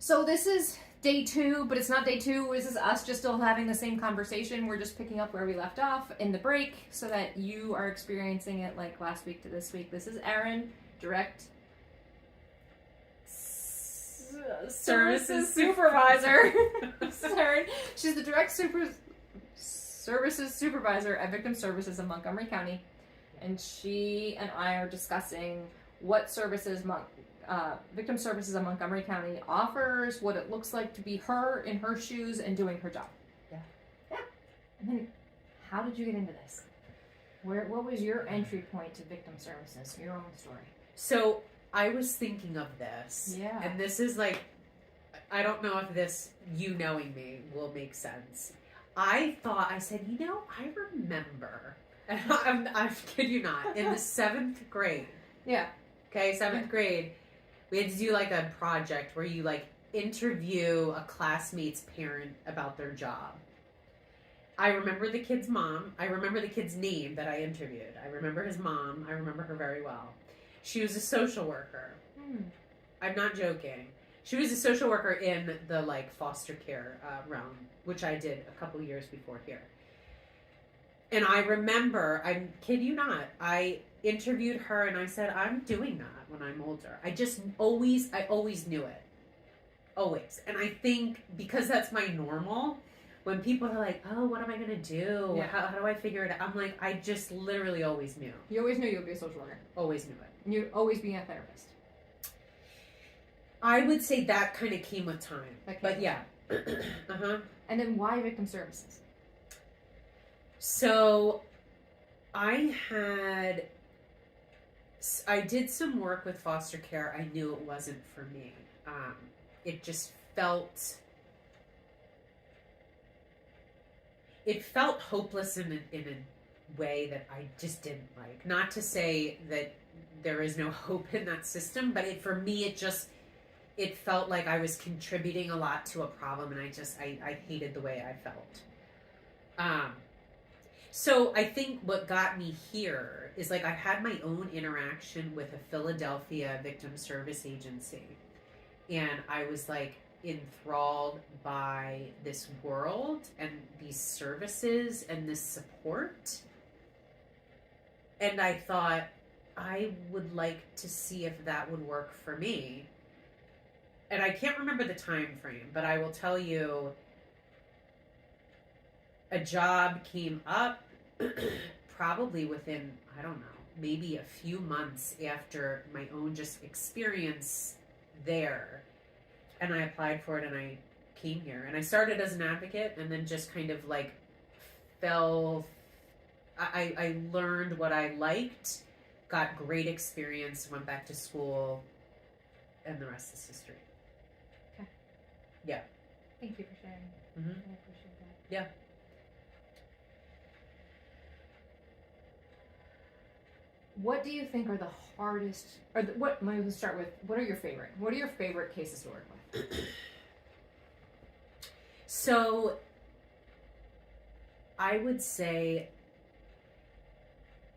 So this is day 2, but it's not day 2. This is us just still having the same conversation. We're just picking up where we left off in the break so that you are experiencing it like last week to this week. This is Erin, direct services supervisor. This is Erin. She's the direct services supervisor at Victim Services in Montgomery County. And she and I are discussing what services Victim Services in Montgomery County offers, what it looks like to be her in her shoes and doing her job. Yeah. And then, how did you get into this? What was your entry point to Victim Services? Your own story. So I was thinking of this. Yeah. And this is like, I don't know if this, you knowing me, will make sense. I said, I remember, and I kid you not, in the 7th grade. Yeah. Okay, 7th grade, we had to do like a project where you like interview a classmate's parent about their job. I remember the kid's mom. I remember the kid's name that I interviewed. I remember his mom. I remember her very well. She was a social worker. I'm not joking. She was a social worker in the like foster care realm, which I did a couple years before here. And I remember, I kid you not, I interviewed her and I said, I'm doing that when I'm older. I always knew it. Always. And I think because that's my normal, when people are like, oh, what am I going to do? Yeah. How do I figure it out? I'm like, I just literally always knew. You always knew you would be a social worker. Always knew it. And you'd always be a therapist. I would say that kind of came with time. But yeah. And then why Victim Services? So I did some work with foster care. I knew it wasn't for me. It just felt hopeless in a way that I just didn't like. Not to say that there is no hope in that system, but for me, it felt like I was contributing a lot to a problem, and I hated the way I felt. So I think what got me here is like I had my own interaction with a Philadelphia victim service agency, and I was like enthralled by this world and these services and this support. And I thought I would like to see if that would work for me. And I can't remember the time frame, but I will tell you a job came up probably within, I don't know, maybe a few months after my own just experience there. And I applied for it and I came here. And I started as an advocate and then just kind of like I learned what I liked, got great experience, went back to school, and the rest is history. Okay. Yeah. Thank you for sharing. Mm-hmm. I appreciate that. Yeah. What do you think are the hardest, let me start with, what are your favorite cases to work with? So, I would say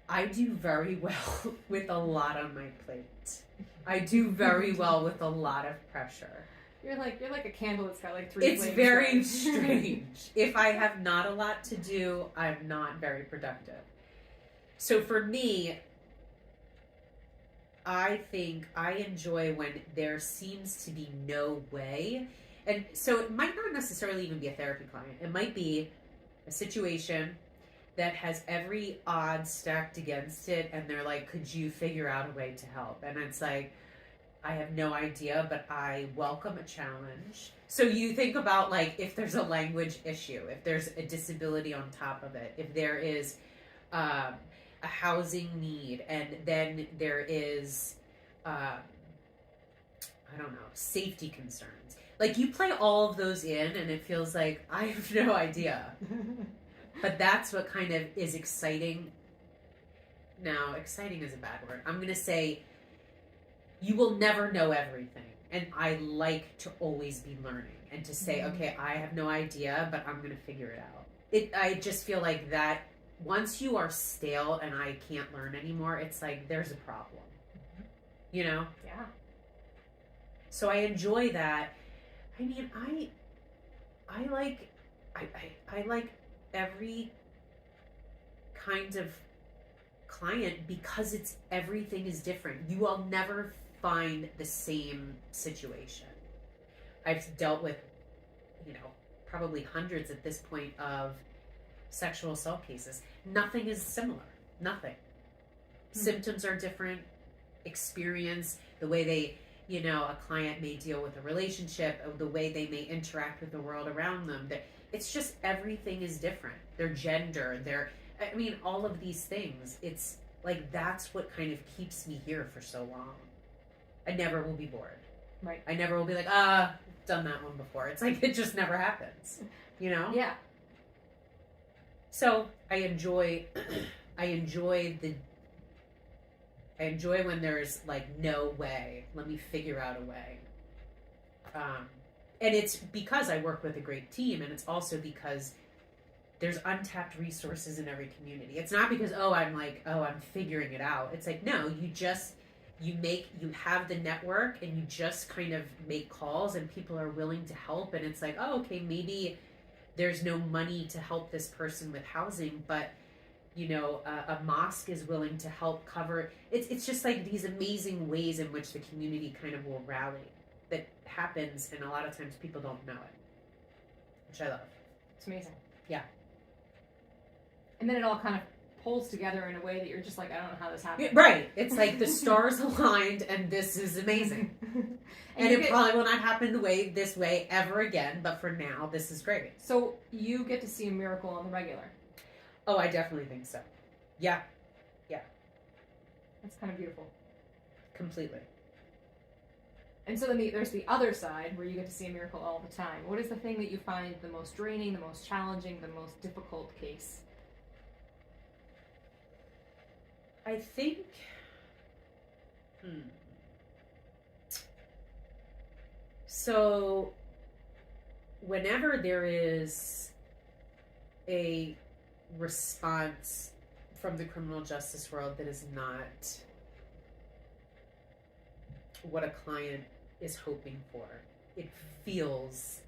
I do very well with a lot on my plate. I do very well with a lot of pressure. You're like a candle that's got like 3 It's flames. very strange. If I have not a lot to do, I'm not very productive. So for me, I think I enjoy when there seems to be no way. And so it might not necessarily even be a therapy client. It might be a situation that has every odd stacked against it, and they're like, could you figure out a way to help? And it's like, I have no idea, but I welcome a challenge. So you think about like if there's a language issue, if there's a disability on top of it, if there is a housing need, and then there is, I don't know, safety concerns. Like you play all of those in and it feels like I have no idea. But that's what kind of is exciting. Now, exciting is a bad word. I'm going to say you will never know everything. And I like to always be learning and to say, okay, I have no idea, but I'm going to figure it out. I just feel like that once you are stale and I can't learn anymore, it's like there's a problem. You know? Yeah. So I enjoy that. I mean, I like, I like every kind of client because everything is different. You will never find the same situation. I've dealt with, probably hundreds at this point of sexual assault cases. Nothing is similar. Nothing. Symptoms are different. Experience, the way they, a client may deal with a relationship, the way they may interact with the world around them. It's just everything is different. Their gender, all of these things. It's like that's what kind of keeps me here for so long. I never will be bored. Right. I never will be like, done that one before. It's like it just never happens. Yeah. So I enjoy when there's like no way. Let me figure out a way. And it's because I work with a great team, and it's also because there's untapped resources in every community. It's not because I'm figuring it out. It's like, no, you have the network, and you just kind of make calls, and people are willing to help. And it's like, oh, okay, maybe there's no money to help this person with housing, but a mosque is willing to help cover. It's just like these amazing ways in which the community kind of will rally that happens, and a lot of times people don't know it, which I love. It's amazing. Yeah. And then it all kind of pulls together in a way that you're just like, I don't know how this happened. Right. It's like the stars aligned, and this is amazing. and it probably will not happen this way ever again, but for now, this is great. So you get to see a miracle on the regular. Oh, I definitely think so. Yeah. Yeah. That's kind of beautiful. Completely. And so then there's the other side where you get to see a miracle all the time. What is the thing that you find the most draining, the most challenging, the most difficult case? I think... So, whenever there is a response from the criminal justice world that is not what a client is hoping for, it feels...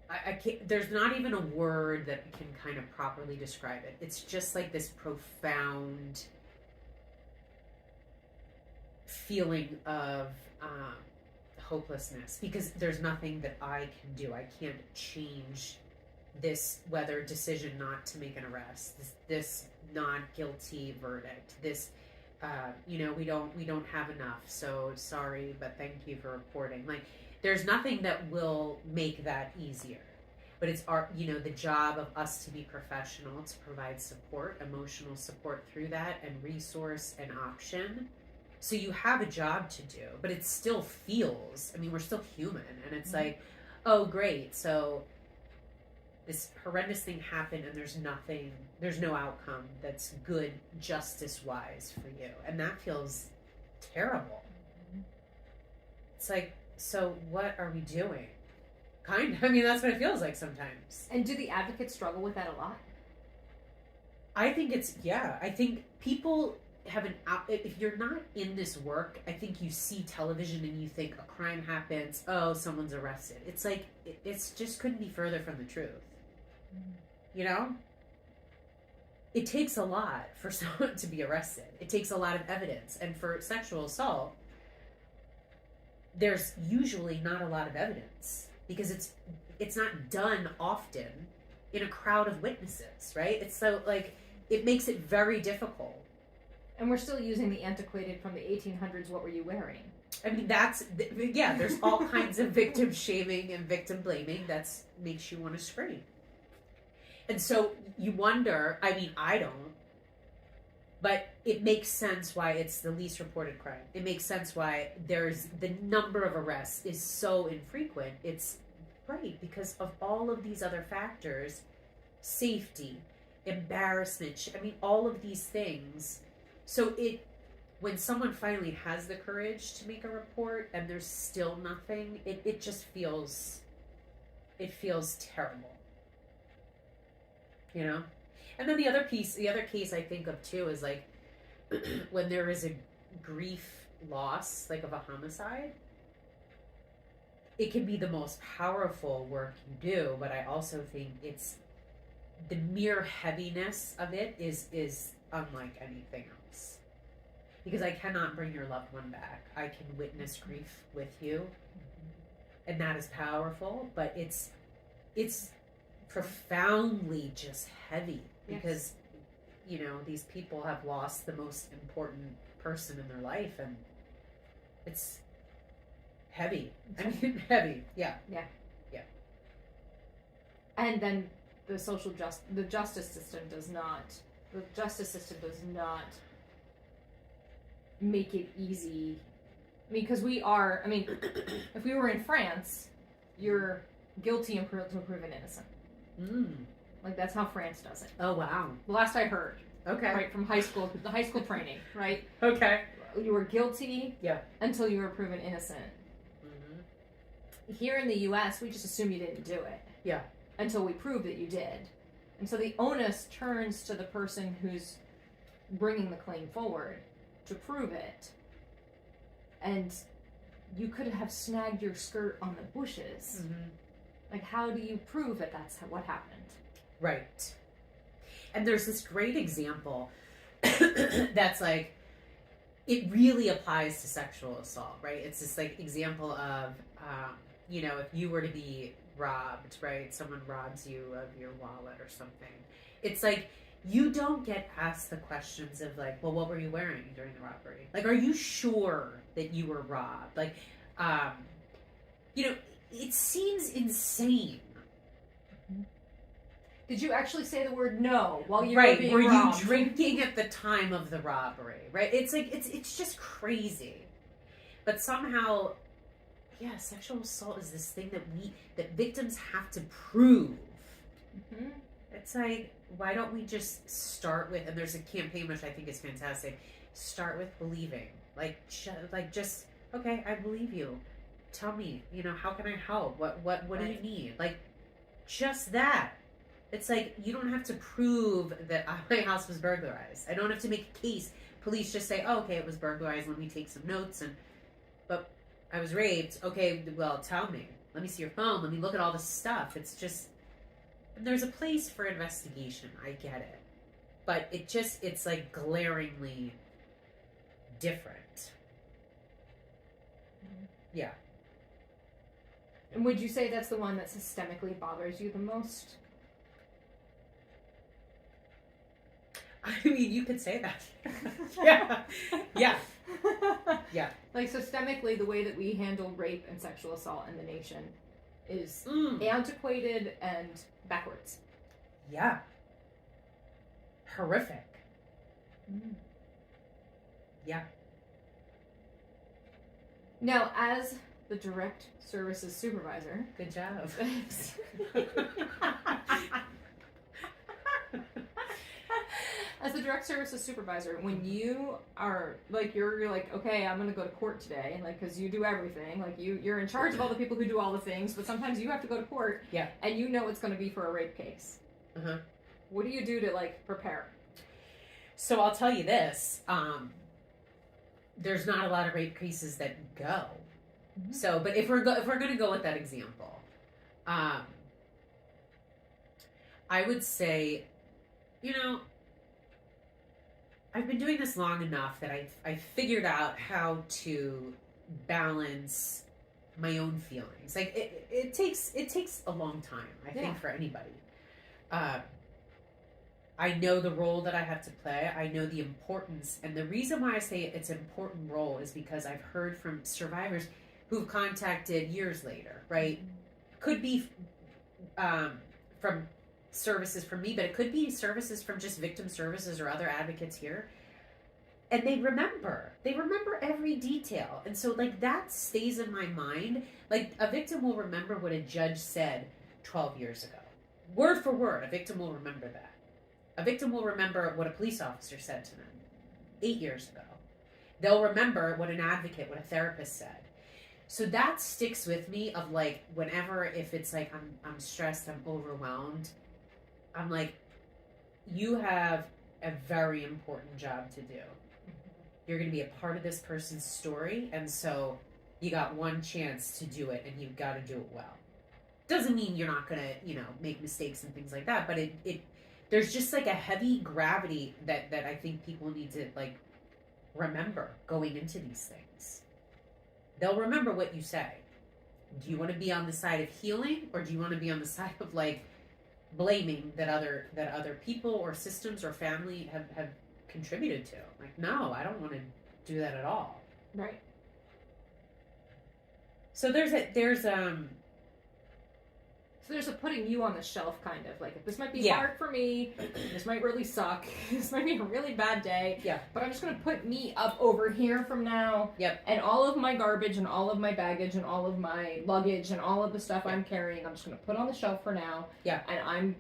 I can't, there's not even a word that can kind of properly describe it. It's just like this profound feeling of hopelessness, because there's nothing that I can do. I can't change this decision not to make an arrest, this not guilty verdict, this we don't have enough, so sorry, but thank you for reporting. Like, there's nothing that will make that easier. But it's the job of us to be professional, to provide support, emotional support through that, and resource and option. So you have a job to do, but it still feels, we're still human. And it's like, oh, great. So this horrendous thing happened, and there's no outcome that's good justice-wise for you. And that feels terrible. It's like, so what are we doing? That's what it feels like sometimes. And do the advocates struggle with that a lot? I think I think people have if you're not in this work, I think you see television and you think a crime happens, oh, someone's arrested. It's like, it's just couldn't be further from the truth. It takes a lot for someone to be arrested. It takes a lot of evidence. And for sexual assault, there's usually not a lot of evidence, because it's not done often in a crowd of witnesses, right? It's so, like, it makes it very difficult. And we're still using the antiquated from the 1800s, what were you wearing? There's all kinds of victim shaming and victim blaming that makes you want to scream. And so you wonder, I don't, but it makes sense why it's the least reported crime. It makes sense why the number of arrests is so infrequent. It's right because of all of these other factors, safety, embarrassment, all of these things. So when someone finally has the courage to make a report and there's still nothing, it just feels terrible. And then the other case I think of too is like when there is a grief loss, like of a homicide, it can be the most powerful work you do, but I also think it's the mere heaviness of it is unlike anything else. Because I cannot bring your loved one back. I can witness grief with you, and that is powerful, but it's profoundly just heavy because these people have lost the most important person in their life, and it's heavy. I mean, heavy. Yeah. And then the justice system does not make it easy. I mean, because if we were in France, you're guilty until proven innocent. Like, that's how France does it. Oh, wow. The last I heard. Okay. Right, from high school training, right? Okay. You were guilty until you were proven innocent. Mm-hmm. Here in the U.S., we just assume you didn't do it. Yeah. Until we prove that you did. And so the onus turns to the person who's bringing the claim forward to prove it. And you could have snagged your skirt on the bushes. Mm-hmm. Like, how do you prove that that's what happened? Right. And there's this great example that's like, it really applies to sexual assault, right? It's this like example of, if you were to be robbed, right? Someone robs you of your wallet or something. It's like, you don't get asked the questions of like, well, what were you wearing during the robbery? Like, are you sure that you were robbed? Like, it seems insane. Did you actually say the word no while you were being robbed? Were you drinking at the time of the robbery? Right? It's like, it's just crazy. But somehow, sexual assault is this thing that victims have to prove. Mm-hmm. It's like, why don't we just start with, and there's a campaign which I think is fantastic, start with believing. Just, okay, I believe you. Tell me, how can I help? What do you need? Like, just that. It's like, you don't have to prove that my house was burglarized. I don't have to make a case. Police just say, oh, okay, it was burglarized. Let me take some notes. But I was raped. Okay, well, tell me. Let me see your phone. Let me look at all this stuff. It's just, there's a place for investigation. I get it. But it's like glaringly different. Yeah. And would you say that's the one that systemically bothers you the most? I mean, you could say that. Yeah. Like, systemically, the way that we handle rape and sexual assault in the nation is antiquated and backwards. Yeah. Horrific. Yeah. Now, as the direct services supervisor... Good job. As the direct services supervisor, when you are, like, you're like, okay, I'm going to go to court today, and, like, because you do everything. Like, you're in charge of all the people who do all the things, but sometimes you have to go to court, and you know it's going to be for a rape case. Uh-huh. What do you do to, like, prepare? So I'll tell you this. There's not a lot of rape cases that go. Mm-hmm. So, but if we're going to go with that example, I would say, I've been doing this long enough that I figured out how to balance my own feelings. Like, it takes a long time, I think, for anybody. I know the role that I have to play. I know the importance. And the reason why I say it's an important role is because I've heard from survivors who've contacted years later, right? Could be from services from me, but it could be services from just victim services or other advocates here. And they remember every detail. And so, like, that stays in my mind. Like, a victim will remember what a judge said 12 years ago. Word for word, a victim will remember that. A victim will remember what a police officer said to them 8 years ago. They'll remember what an advocate, what a therapist said. So that sticks with me of, like, whenever, if it's like I'm stressed, I'm overwhelmed, I'm like, you have a very important job to do. You're going to be a part of this person's story, and so You got one chance to do it, and you've got to do it well. Doesn't mean you're not gonna, make mistakes and things like that, but it there's just like a heavy gravity that I think people need to like remember going into these things. They'll remember what you say. Do you want to be on the side of healing, or do you want to be on the side of like blaming that other people or systems or family have contributed to? Like, no, I don't want to do that at all. Right. So there's a putting you on the shelf kind of like, this might be Yeah. hard for me, this might really suck, this might be a really bad day, Yeah. but I'm just going to put me up over here from now. Yep. And all of my garbage and all of my baggage and all of my luggage and all of the stuff I'm carrying, I'm just going to put on the shelf for now. Yeah. And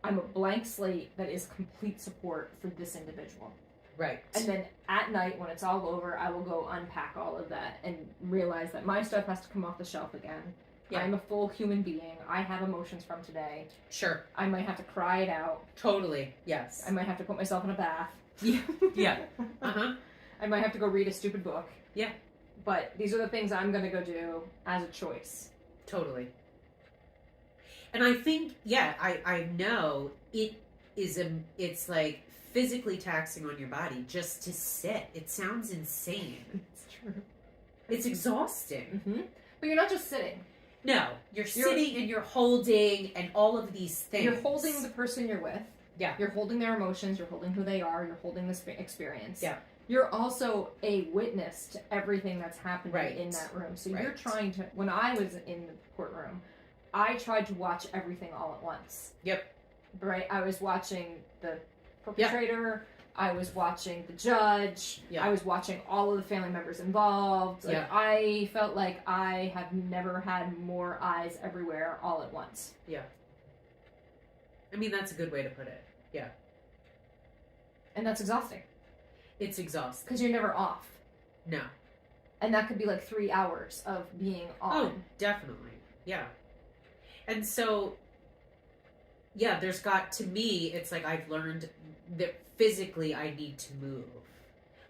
I'm a blank slate that is complete support for this individual. Right. And then at night, when it's all over, I will go unpack all of that and realize that my stuff has to come off the shelf again. Yeah. I'm a full human being. I have emotions from today. Sure. I might have to cry it out. Totally. Yes. I might have to put myself in a bath. Yeah. Yeah. Uh-huh. I might have to go read a stupid book. Yeah. But these are the things I'm going to go do as a choice. Totally. And I think, I know it's like physically taxing on your body just to sit. It sounds insane. It's true. It's exhausting. Mm-hmm. But you're not just sitting. No, you're sitting and you're holding and all of these things. You're holding the person you're with. Yeah. You're holding their emotions. You're holding who they are. You're holding this experience. Yeah. You're also a witness to everything that's happening in that room. So you're trying to, when I was in the courtroom, I tried to watch everything all at once. Yep. Right? I was watching the perpetrator. I was watching the judge. I was watching all of the family members involved. Like, I felt like I have never had more eyes everywhere all at once. Yeah. I mean, that's a good way to put it. Yeah. And that's exhausting. It's exhausting. Because you're never off. No. And that could be like 3 hours of being on. Oh, definitely. Yeah. And so, to me, it's like I've learned that physically I need to move.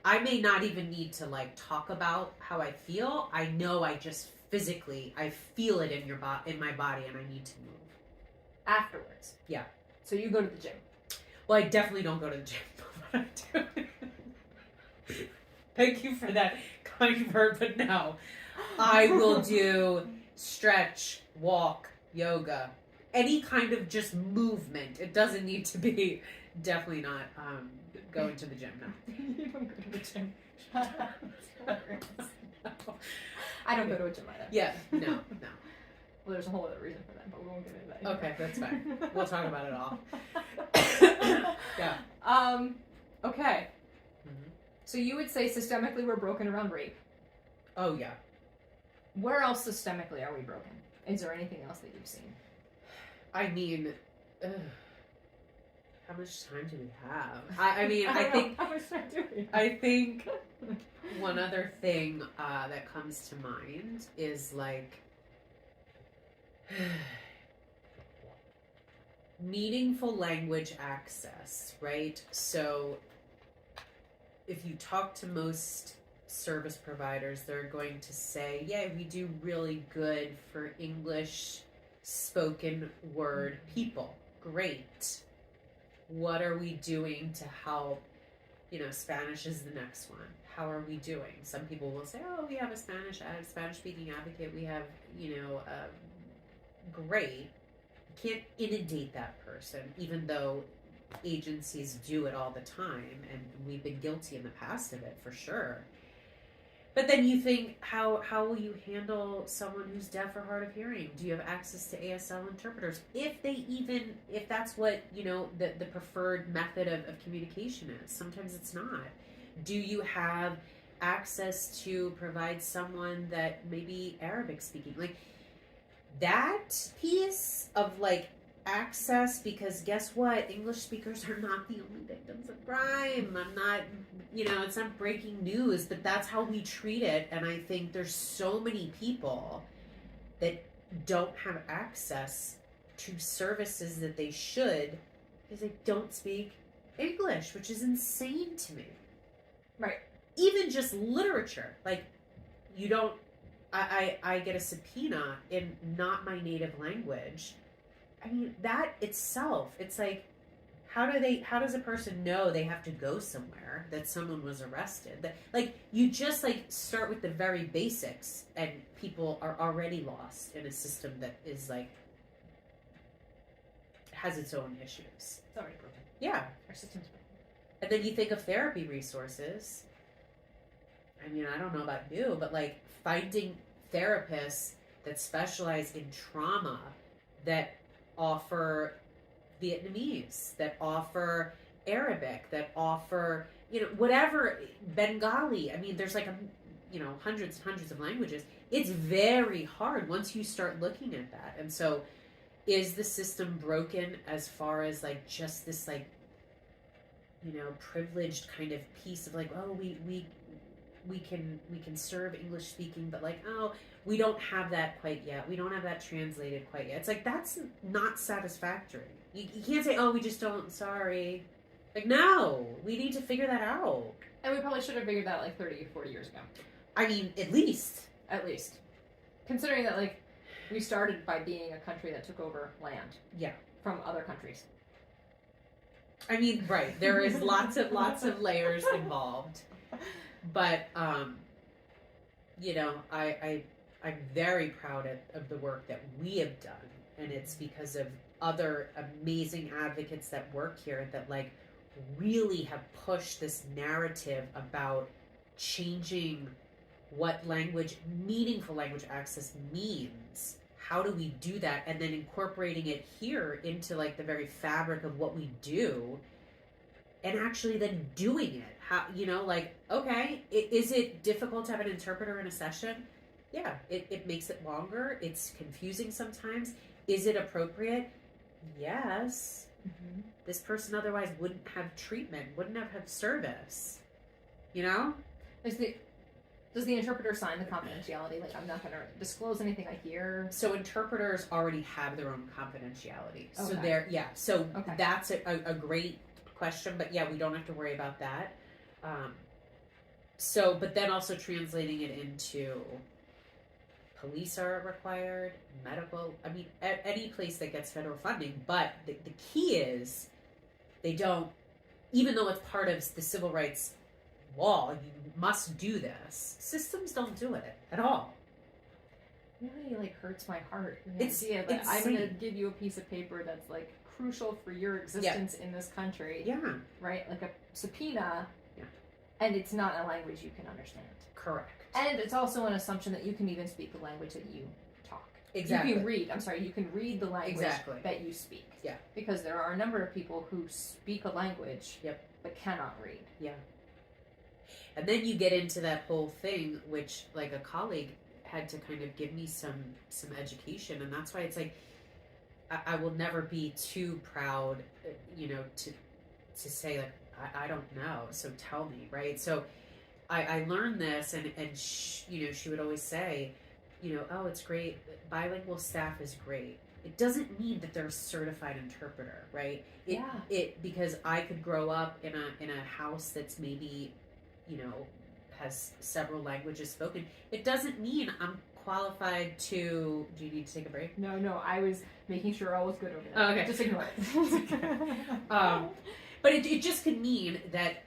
I may not even need to like talk about how I feel. I know I just physically, I feel it in in my body, and I need to move. Afterwards. Yeah. So you go to the gym. Well, I definitely don't go to the gym. But I do. Thank you for that kind word, but no. I will do stretch, walk, yoga, any kind of just movement. It doesn't need to be, definitely not going to the gym, no. You don't go to the gym. I don't go to a gym either. Yeah, no. Well, there's a whole other reason for that, but we won't get into that. Okay, that's fine. We'll talk about it all. Yeah. Okay. Mm-hmm. So you would say systemically we're broken around rape. Oh, yeah. Where else systemically are we broken? Is there anything else that you've seen? I mean, how much time do we have? I mean, I think how much time do we have? I think one other thing that comes to mind is like meaningful language access, right? So if you talk to most service providers, they're going to say, yeah, we do really good for English spoken word people. Great. What are we doing to help? Spanish is the next one. How are we doing? Some people will say, oh, we have a Spanish speaking advocate. We have, great. You can't inundate that person, even though agencies do it all the time, and we've been guilty in the past of it for sure. But then you think, how will you handle someone who's deaf or hard of hearing? Do you have access to ASL interpreters? If that's what, the preferred method of communication is. Sometimes it's not. Do you have access to provide someone that maybe Arabic speaking? Like, that piece of, like, access, because guess what? English speakers are not the only victims of crime. I'm not, it's not breaking news, but that's how we treat it. And I think there's so many people that don't have access to services that they should because they don't speak English, which is insane to me. Right. Even just literature. Like, you don't I get a subpoena in not my native language. I mean, that itself, it's like, how does a person know they have to go somewhere, that someone was arrested? That, like, you just like start with the very basics, and people are already lost in a system that is like has its own issues. It's already broken. Yeah. Our system's broken. And then you think of therapy resources. I mean, I don't know about you, but like finding therapists that specialize in trauma, that offer Vietnamese, that offer Arabic, that offer, whatever, Bengali. I mean, there's like, hundreds and hundreds of languages. It's very hard once you start looking at that. And so is the system broken as far as like just this like, privileged kind of piece of like, oh, we can serve English speaking, but like, oh, we don't have that quite yet. We don't have that translated quite yet. It's like, that's not satisfactory. You can't say, oh, we just don't, sorry. Like, no, we need to figure that out. And we probably should have figured that out like 30, 40 years ago. I mean, at least. At least. Considering that, like, we started by being a country that took over land. Yeah. From other countries. I mean, right. There is lots of layers involved. But, I'm very proud of the work that we have done. And it's because of other amazing advocates that work here that, like, really have pushed this narrative about changing what meaningful language access means. How do we do that? And then incorporating it here into, like, the very fabric of what we do. And actually then doing it. How, okay, is it difficult to have an interpreter in a session? Yeah, it makes it longer. It's confusing sometimes. Is it appropriate? Yes. Mm-hmm. This person otherwise wouldn't have treatment, wouldn't have service. Does the interpreter sign the confidentiality? Like, I'm not going to disclose anything I hear. So interpreters already have their own confidentiality. Okay. So that's a great question, but yeah, we don't have to worry about that. But then also translating it into police are required, medical, I mean, any place that gets federal funding, but the key is they don't, even though it's part of the civil rights law, you must do this, systems don't do it at all. It really, like, hurts my heart. It's idea that I'm going to give you a piece of paper that's, like, crucial for your existence in this country. Yeah. Right? Like a subpoena. Yeah. And it's not a language you can understand. Correct. And it's also an assumption that you can even speak the language that you talk. Exactly. You can read the language that you speak. Yeah. Because there are a number of people who speak a language but cannot read. Yeah. And then you get into that whole thing, which, like, a colleague had to kind of give me some education, and that's why it's like, I will never be too proud, to say, like, I don't know, so tell me, right? So I learned this, and she would always say, oh, it's great, bilingual staff is great. It doesn't mean that they're a certified interpreter, right? Because I could grow up in a house that's maybe, has several languages spoken. It doesn't mean I'm qualified to. Do you need to take a break? No, I was making sure all was good over there. Oh, okay. Just ignore it. But it just could mean that,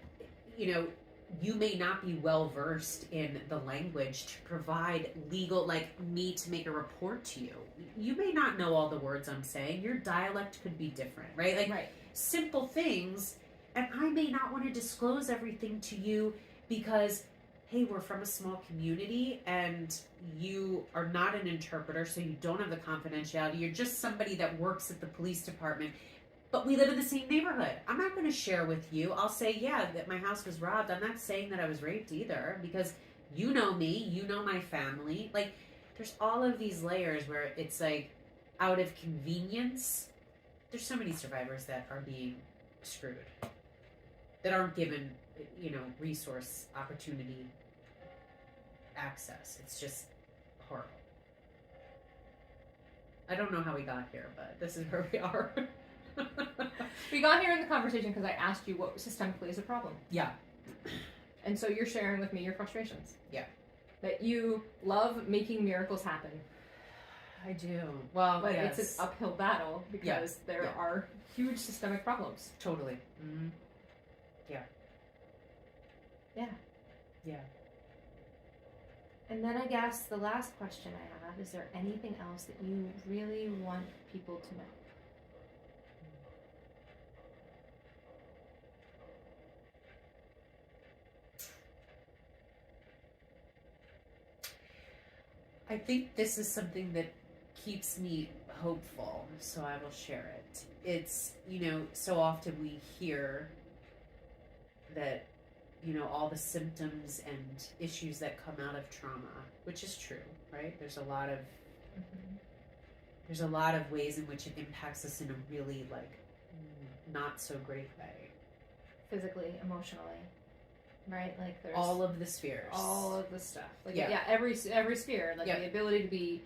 you may not be well versed in the language to provide legal, like me to make a report to you. You may not know all the words I'm saying. Your dialect could be different, right? Like, simple things. And I may not want to disclose everything to you because, hey, we're from a small community and you are not an interpreter, so you don't have the confidentiality. You're just somebody that works at the police department, but we live in the same neighborhood. I'm not going to share with you. I'll say, yeah, that my house was robbed. I'm not saying that I was raped either, because you know me, you know my family. Like, there's all of these layers where it's like, out of convenience, there's so many survivors that are being screwed, that aren't given, resource, opportunity, access. It's just horrible. I don't know how we got here, but this is where we are. We got here in the conversation because I asked you what systemically is a problem. Yeah. And so you're sharing with me your frustrations. Yeah. that you love making miracles happen. I do. Well, But yes. it's an uphill battle because there are huge systemic problems. Totally. Mm-hmm. Yeah. Yeah. Yeah. And then I guess the last question I have, is there anything else that you really want people to know? I think this is something that keeps me hopeful, so I will share it. It's, so often we hear that, all the symptoms and issues that come out of trauma, which is true, right? There's a lot of ways in which it impacts us in a really, not so great way. Physically, emotionally, right? Like there's all of the spheres. All of the stuff. Every sphere. Like the ability to be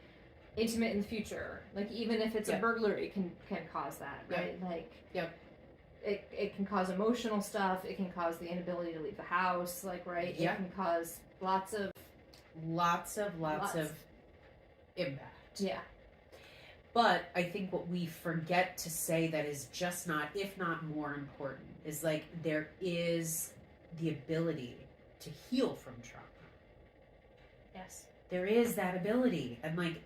intimate in the future. Like even if it's a burglary can cause that, right? Like it can cause emotional stuff. It can cause the inability to leave the house. Like right. It can cause lots of impact. Yeah. But I think what we forget to say that is just not, if not more important, is there is the ability to heal from trauma. Yes. There is that ability. And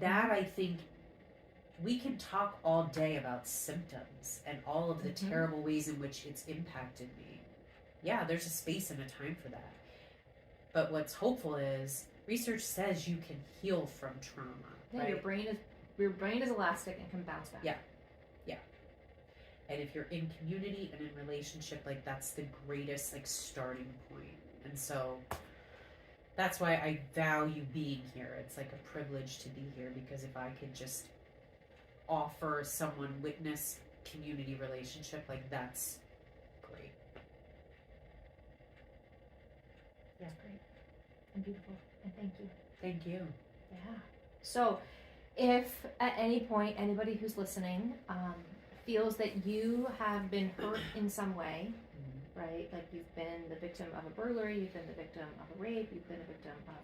that, I think, we can talk all day about symptoms and all of the terrible ways in which it's impacted me. Yeah, there's a space and a time for that. But what's hopeful is research says you can heal from trauma. Yeah, right? Your brain is elastic and can bounce back. Yeah. And if you're in community and in relationship, that's the greatest starting point. And so that's why I value being here. It's a privilege to be here, because if I could just offer someone witness community relationship, that's great. Yeah, great and beautiful. And thank you. Thank you. Yeah. So if at any point anybody who's listening feels that you have been hurt in some way, right? Like you've been the victim of a burglary, you've been the victim of a rape, you've been a victim of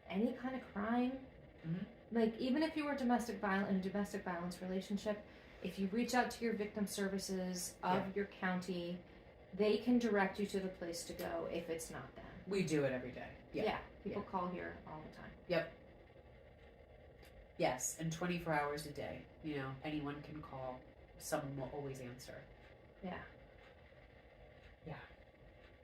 any kind of crime. Like even if you were in a domestic violence relationship, if you reach out to your victim services of your county, they can direct you to the place to go if it's not them. We do it every day. Yeah. People call here all the time. Yep. Yes, and 24 hours a day. Anyone can call. Someone will always answer. Yeah. Yeah.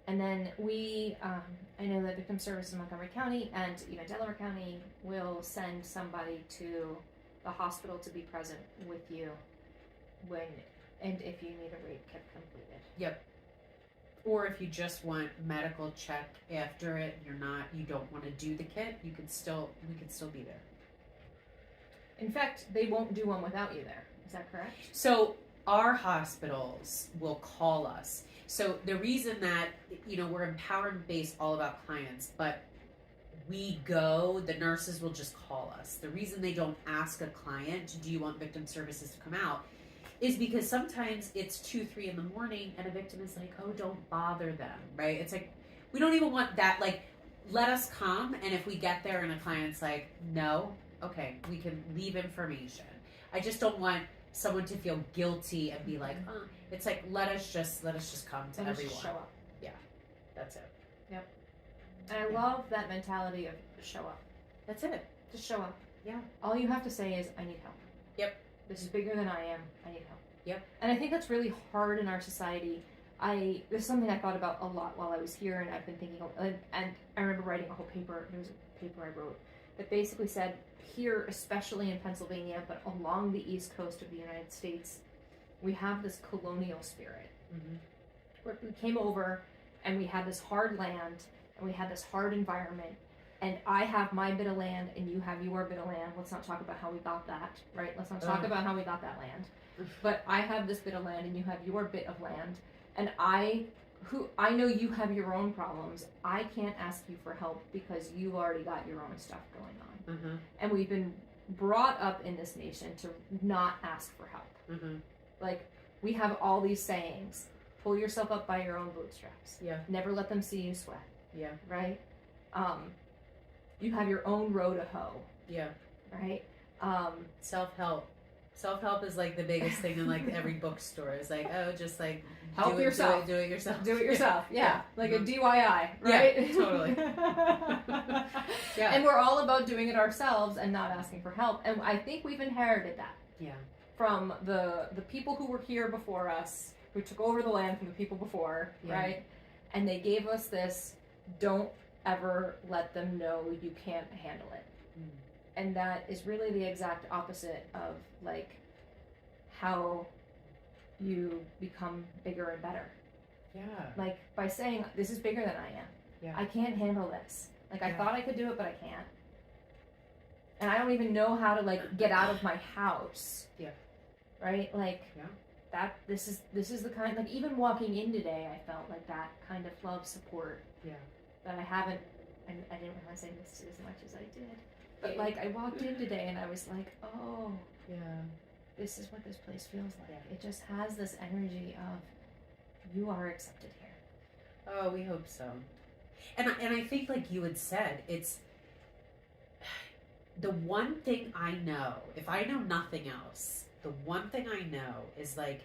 And then we, I know that Victim Services in Montgomery County and even Delaware County will send somebody to the hospital to be present with you and if you need a rape kit completed. Yep. Or if you just want medical check after it, you don't want to do the kit, we could still be there. In fact, they won't do one without you there. Is that correct? So our hospitals will call us. So the reason that, we're empowerment based all about clients, but the nurses will just call us. The reason they don't ask a client, do you want victim services to come out, is because sometimes it's 2-3 in the morning and a victim is like, oh, don't bother them, right? It's we don't even want that. Let us come, and if we get there and a client's like, no, okay, we can leave information. I just don't want someone to feel guilty and be like, oh. It's let us just come to let everyone. Just show up. Yeah, that's it. Yep. And I love that mentality of show up. That's it. Just show up. Yeah. All you have to say is, I need help. Yep. This is bigger than I am. I need help. Yep. And I think that's really hard in our society. There's something I thought about a lot while I was here, and I've been thinking, and I remember writing a whole paper. There was a paper I wrote that basically said, here, especially in Pennsylvania, but along the East Coast of the United States, we have this colonial spirit. Where we came over and we had this hard land and we had this hard environment, and I have my bit of land and you have your bit of land. Let's not talk about how we got that, right? Let's not talk about how we got that land. But I have this bit of land and you have your bit of land, and I know you have your own problems. I can't ask you for help because you've already got your own stuff going on. And we've been brought up in this nation to not ask for help. We have all these sayings: pull yourself up by your own bootstraps. Yeah. Never let them see you sweat. Yeah. Right? You have your own row to hoe, Yeah. right? Self-help. Self-help is like the biggest thing in like every bookstore. It's like, oh, just like Help yourself. Do it yourself. Do it yourself. Yeah. Like a Mhm. DIY, right? Yeah, totally. Yeah. And we're all about doing it ourselves and not asking for help. And I think we've inherited that Yeah. from the people who were here before us, who took over the land from the people before, Yeah. right? And they gave us this, don't ever let them know you can't handle it. Mm. And that is really the exact opposite of like how you become bigger and better. Yeah. Like by saying, this is bigger than I am. Yeah. I can't handle this. Like I Yeah. thought I could do it, but I can't. And I don't even know how to like get out of my house. Yeah. Right? Like Yeah. that this is the kind, like even walking in today I felt like that kind of love support. Yeah. That I haven't, and I didn't realize I missed it as much as I did. But Yeah. like I walked in today and I was like, oh, Yeah. this is what this place feels like. Yeah. It just has this energy of you are accepted here. Oh, we hope so. And I think, like you had said, it's the one thing I know. If I know nothing else, the one thing I know is like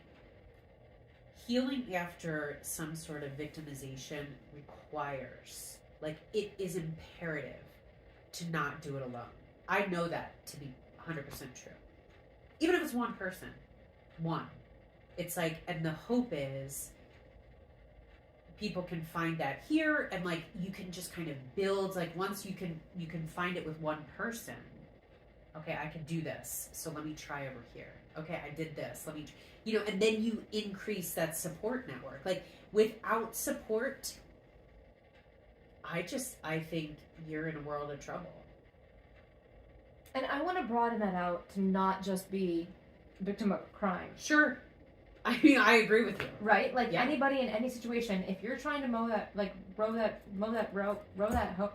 healing after some sort of victimization requires, like, it is imperative to not do it alone. I know that to be 100% true. Even if it's one person, one. It's like, and the hope is people can find that here, and like you can just kind of build, like once you can find it with one person. Okay, I can do this, so let me try over here. Okay, I did this, let me, and then you increase that support network. Like without support, I think you're in a world of trouble. And I want to broaden that out to not just be victim of crime. Sure. I mean, I agree with you. Right? Like Yeah. anybody in any situation, if you're trying to row that hoe.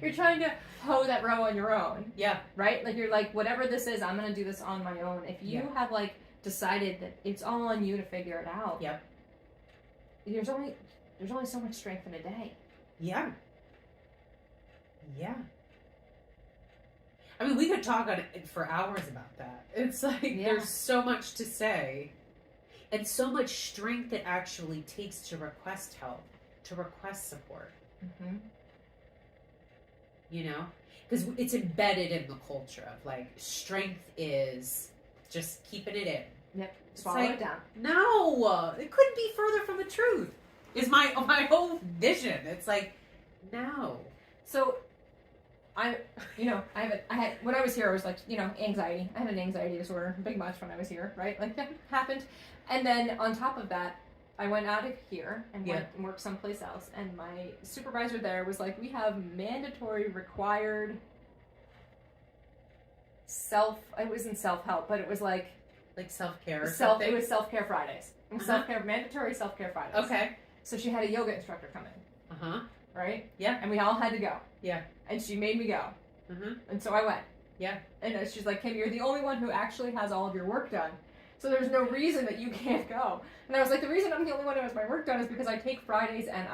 You're trying to hoe that row on your own. Yeah. Right? Like you're like, whatever this is, I'm gonna do this on my own. If you have like decided that it's all on you to figure it out. Yep. There's only so much strength in a day. Yeah. Yeah. I mean, we could talk on it for hours about that. It's like there's so much to say, and so much strength it actually takes to request help, to request support. Mm-hmm. Because it's embedded in the culture of like strength is just keeping it in. Yep. Swallow it down. No, it couldn't be further from the truth. Is my whole vision. It's like, no. So, when I was here, I was like, anxiety. I had an anxiety disorder, big much when I was here, right? Like that happened. And then on top of that, I went out of here and went and worked someplace else. And my supervisor there was like, we have mandatory required it wasn't self-help, but it was like self-care or it something. was self-care Fridays. Self-care, mandatory self-care Fridays. Okay. So she had a yoga instructor come in. Uh-huh. Right? Yeah. And we all had to go. Yeah. And she made me go. Uh-huh. And so I went. Yeah. And she's like, Kim, you're the only one who actually has all of your work done. So there's no reason that you can't go. And I was like, the reason I'm the only one who has my work done is because I take Fridays and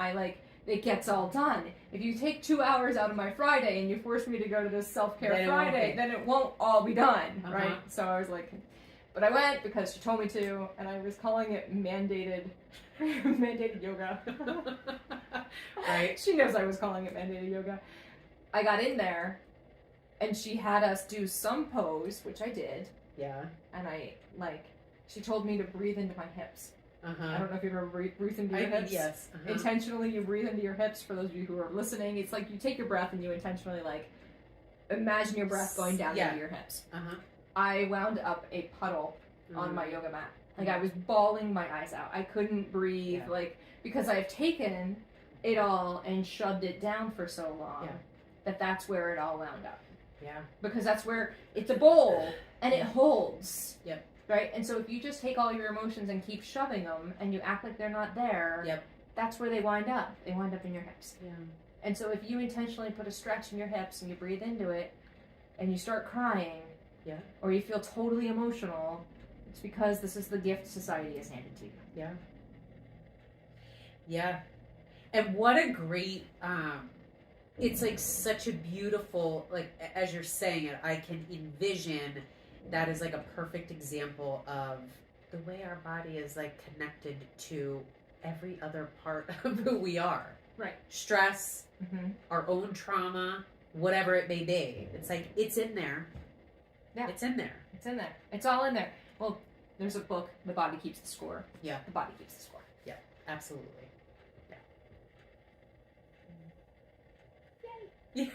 it gets all done. If you take 2 hours out of my Friday and you force me to go to this self-care Friday, then it won't all be done, right? So I was like, but I went because she told me to, and I was calling it mandated yoga. Right. She knows I was calling it mandated yoga. I got in there, and she had us do some pose, which I did. Yeah. And she told me to breathe into my hips. Uh-huh. I don't know if you've ever breathed into your hips. Yes. Uh-huh. Intentionally, you breathe into your hips. For those of you who are listening, it's like you take your breath and you intentionally imagine your breath going down into your hips. Uh-huh. I wound up a puddle on my yoga mat. Like I was bawling my eyes out. I couldn't breathe, because I've taken it all and shoved it down for so long that's where it all wound up. Yeah. Because that's where it's a bowl and it holds. Yep. Right? And so if you just take all your emotions and keep shoving them and you act like they're not there, that's where they wind up. They wind up in your hips. Yeah. And so if you intentionally put a stretch in your hips and you breathe into it and you start crying, or you feel totally emotional, it's because this is the gift society has handed to you. Yeah. Yeah. And what a great, it's like such a beautiful, like, as you're saying it, I can envision that is like a perfect example of the way our body is like connected to every other part of who we are. Right. Stress, our own trauma, whatever it may be. It's like, it's in there. Yeah. It's in there. It's in there. It's all in there. Well, there's a book, The Body Keeps the Score. Yeah. The body keeps the score. Yeah, absolutely. Yeah. Yay.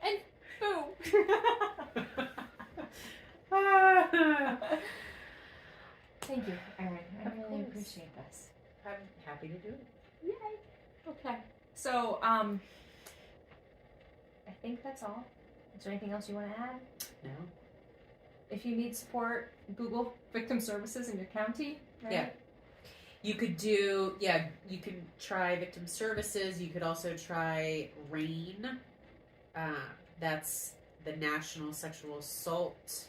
And boom. Thank you, Erin. I Of really course. appreciate this. I'm happy to do it. Yay. Okay. So, I think that's all. Is there anything else you want to add? No? If you need support, Google victim services in your county. Right? Yeah. You could do, you can try victim services. You could also try RAIN. That's the National Sexual Assault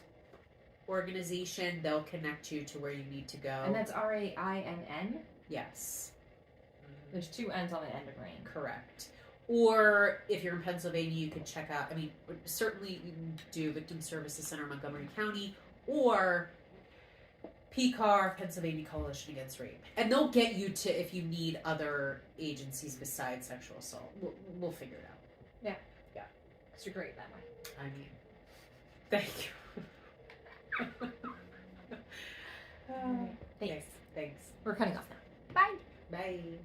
Organization. They'll connect you to where you need to go. And that's RAINN. Yes. There's 2 N's on the end of RAIN. Correct. Or if you're in Pennsylvania, you can check out, certainly you can do Victim Services Center, Montgomery County, or PCAR, Pennsylvania Coalition Against Rape. And they'll get you to, if you need other agencies besides sexual assault. We'll figure it out. Yeah. Yeah. Because you're great that way. Thank you. All right. Thanks. Thanks. We're cutting off now. Bye. Bye.